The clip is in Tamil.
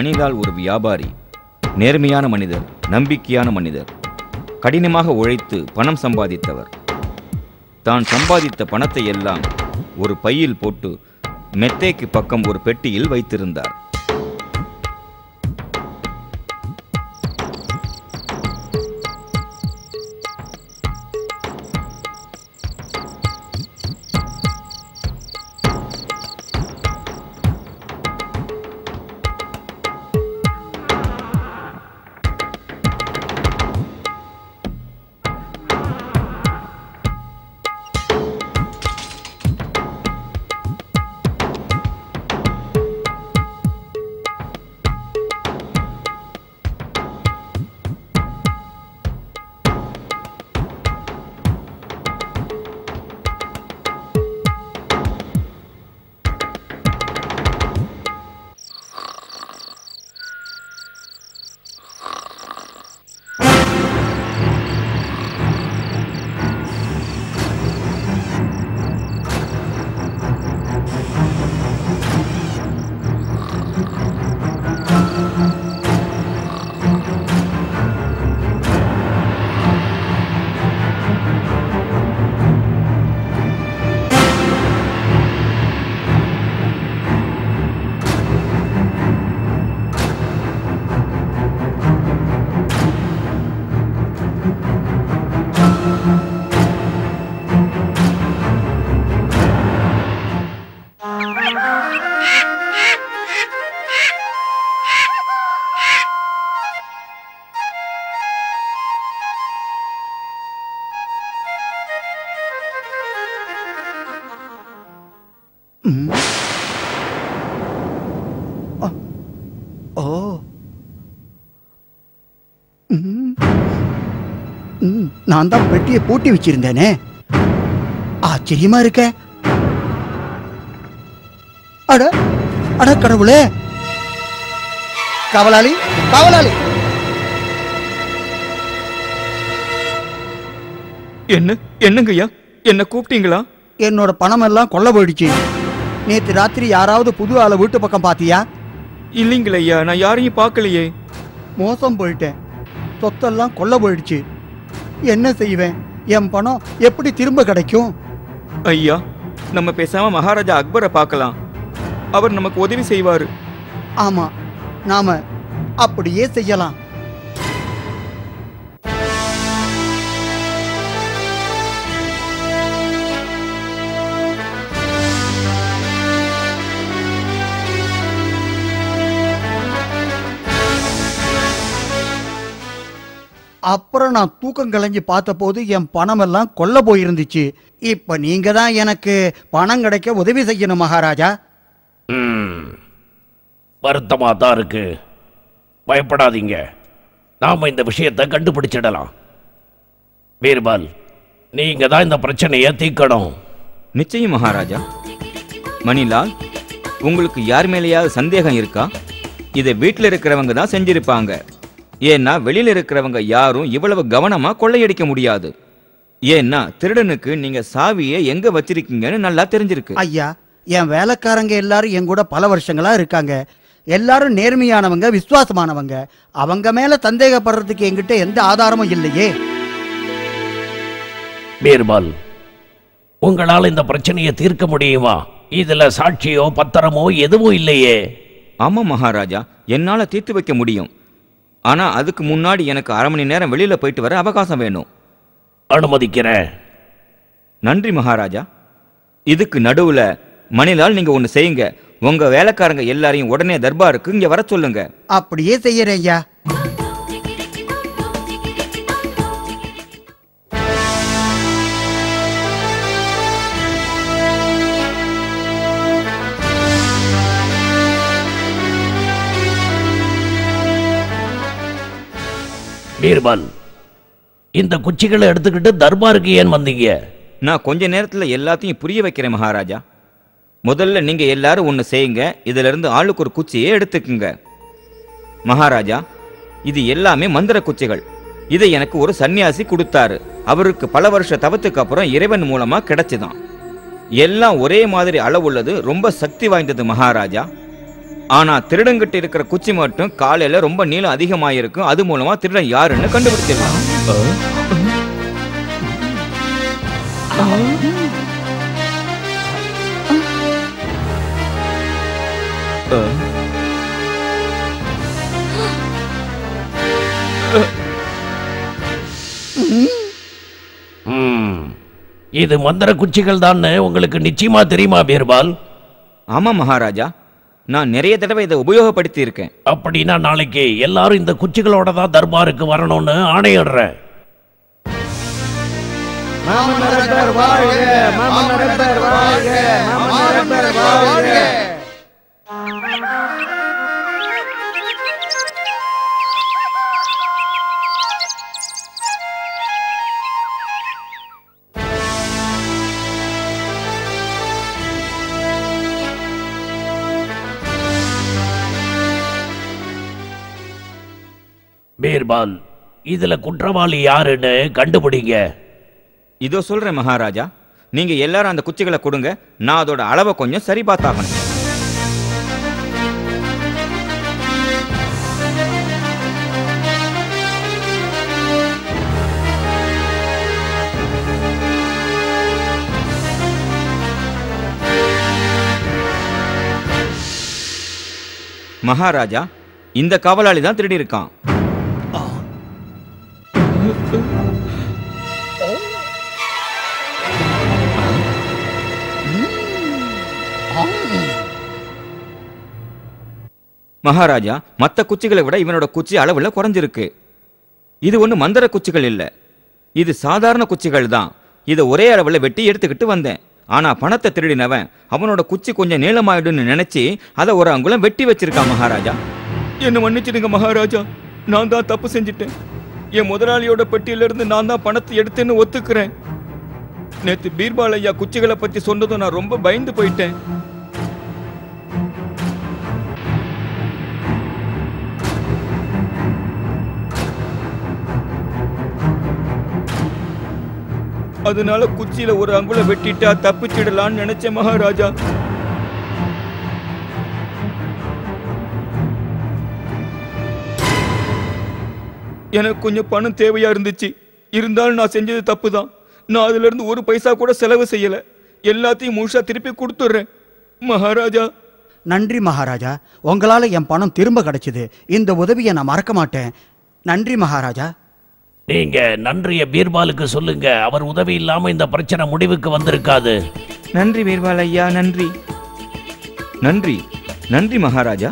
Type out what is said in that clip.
மணிலால் ஒரு வியாபாரி, நேர்மையான மனிதர், நம்பிக்கையான மனிதர், கடினமாக உழைத்து பணம் சம்பாதித்தவர். தான் சம்பாதித்த பணத்தை எல்லாம் ஒரு பையில் போட்டு மெத்தைக்கு பக்கம் ஒரு பெட்டியில் வைத்திருந்தார். நான் தான் பெட்டியை பூட்டி வச்சிருந்தேனே, ஆச்சரியமா இருக்க. அட அட கடவுளே! காவலாளி, காவலாளி! என்னங்கய்யா, என்ன கூப்பிட்டீங்களா? என்னோட பணம் எல்லாம் கொள்ள போயிடுச்சு. நேத்து ராத்திரி யாராவது புது ஆளை வீட்டு பக்கம் பாத்தியா? இல்லைங்களையா, நான் யாரையும் பார்க்கலையே. மோசம் போயிட்டேன். சொத்தெல்லாம் கொள்ள போயிடுச்சு. என்ன செய்வேன்? என் பணம் எப்படி திரும்ப கிடைக்கும்? ஐயா, நம்ம பேசாம மகாராஜா அக்பரை பார்க்கலாம். அவர் நமக்கு உதவி செய்வாரு. ஆமா, நாம அப்படியே செய்யலாம். அப்புறம் நான் தூக்கம் கலைஞ்சு பார்த்த போது என் பணம் எல்லாம் கொல்ல போயிருந்துச்சு. இப்ப நீங்க தான் எனக்கு பணம் கிடைக்க உதவி செய்யணும் மகாராஜா. வருத்தமா தான் இருக்கு. பயப்படாதீங்க, நாம இந்த விஷயத்தை கண்டுபிடிச்சிடலாம். பீர்பால், நீங்க தான் இந்த பிரச்சனையை தீர்க்கணும். நிச்சயம் மகாராஜா. மணிலால், உங்களுக்கு யார் மேலேயாவது சந்தேகம் இருக்கா? இதை வீட்டில் இருக்கிறவங்க தான் செஞ்சிருப்பாங்க. ஏன்னா வெளியில இருக்கிறவங்க யாரும் இவ்வளவு கவனமா கொள்ளையடிக்க முடியாது. ஏன்னா திருடனுக்கு நீங்க சாவியை எங்க வச்சிருக்கீங்கன்னு நல்லா தெரிஞ்சிருக்கு. ஐயா, என் வேலைக்காரங்க எல்லாரும் என் கூட பல வருஷங்களா இருக்காங்க. எல்லாரும் நேர்மையானவங்க, விசுவாசமானவங்க. அவங்க மேல சந்தேகப்படுறதுக்கு என்கிட்ட எந்த ஆதாரமும் இல்லையே. பீர்பால், உங்களால் இந்த பிரச்சனையை தீர்க்க முடியுமா? இதுல சாட்சியோ பத்திரமோ எதுவும் இல்லையே. ஆமா மகாராஜா, என்னால தீர்த்து வைக்க முடியும். ஆனா அதுக்கு முன்னாடி எனக்கு 1/2 மணி நேரம் வெளியில போயிட்டு வர அவகாசம் வேணும். அனுமதிக்கிறேன். நன்றி மகாராஜா. இதுக்கு நடுவுல மணிலால், நீங்க ஒண்ணு செய்யுங்க. உங்க வேலைக்காரங்க எல்லாரையும் உடனே தர்பாருக்கு இங்க வர சொல்லுங்க. அப்படியே செய்யறேன் ஐயா. பீர்பால், இந்த குச்சிகளை எடுத்துக்கிட்டு தர்பாருக்கு ஏன் வந்தீங்க? நான் கொஞ்ச நேரத்துல எல்லாத்தையும் புரிய வைக்கிறேன் மகாராஜா. முதல்ல நீங்க எல்லாரும் ஒண்ணு செய்யுங்க. இதுல இருந்து ஆளுக்கு ஒரு குச்சியை எடுத்துக்குங்க. மகாராஜா, இது எல்லாமே மந்திர குச்சிகள். இதை எனக்கு ஒரு சன்னியாசி கொடுத்தாரு. அவருக்கு பல வருஷ தவத்துக்கு அப்புறம் இறைவன் மூலமா கிடைச்சுதான். எல்லாம் ஒரே மாதிரி அளவுள்ளது, ரொம்ப சக்தி வாய்ந்தது மகாராஜா. ஆனா திருடங்கிட்ட இருக்கிற குச்சி மட்டும் காலையில ரொம்ப நீளம் அதிகமாயிருக்கும். அது மூலமா திருடன் யாருன்னு கண்டுபிடிச்சிடலாம். இது மந்திர குச்சிகள் தான் உங்களுக்கு நிச்சயமா தெரியுமா பீர்பால்? ஆமா மகாராஜா, நான் நிறைய தடவை இதை உபயோகப்படுத்தி இருக்கேன். அப்படின்னா நாளைக்கு எல்லாரும் இந்த குச்சிகளோட தான் தர்பாருக்கு வரணும்னு ஆணையிடுறேன். பீர்பால், இதுல குற்றவாளி யாருன்னு கண்டுபிடிங்க. இதோ சொல்றேன் மகாராஜா, நீங்க எல்லாரும் அந்த குச்சிகளை கொடுங்க. நான் அதோட அளவை கொஞ்சம் சரி பார்த்தாகணும். மகாராஜா, இந்த காவலாளி தான் திருடி இருக்கான். மகாராஜா, மற்ற குச்சிகளை விட இவனோட குச்சி அளவுல குறைஞ்சிருக்கு. இது ஒண்ணு மந்திர குச்சிகள் இல்ல, இது சாதாரண குச்சிகள் தான். இதை ஒரே அளவுல வெட்டி எடுத்துக்கிட்டு வந்தேன். ஆனா பணத்தை திருடினவன் அவனோட குச்சி கொஞ்சம் நீளமாயிடுன்னு நினைச்சு அதை ஒரு அங்குலம் வெட்டி வச்சிருக்கான். மகாராஜா, என்ன மன்னிச்சிடுங்க மகாராஜா, நான் தான் தப்பு செஞ்சிட்டேன். என் முதலாளியோட பெட்டியில இருந்து நான் தான் பணத்தை எடுத்தேன்னு ஒத்துக்கிறேன். நேத்து பீர்பால் ஐயா குச்சிகளை பத்தி சொன்னதும் நான் ரொம்ப பயந்து போயிட்டேன். அதனால குச்சியில ஒரு அங்குலம் வெட்டிட்டா தப்பிச்சிடலான்னு நினைச்சேன் மகாராஜா. எனக்கு கொஞ்சம் பணம் தேவையா இருந்துச்சு. இருந்தாலும் நான் செஞ்சது தப்பு தான். நான் அதுல இருந்து ஒரு பைசா கூட செலவு செய்யல. எல்லாத்தையும் முழுசா திருப்பி கொடுத்துடுறேன் மகாராஜா. நன்றி மகாராஜா, உங்களால என் பணம் திரும்ப கிடைச்சது. இந்த உதவியை நான் மறக்க மாட்டேன். நன்றி மகாராஜா. நீங்க நன்றிய பீர்பாலுக்கு சொல்லுங்க. அவர் உதவி இல்லாம இந்த பிரச்சனை முடிவுக்கு வந்திருக்காது. நன்றி பீர்பால் ஐயா, நன்றி. நன்றி நன்றி மகாராஜா.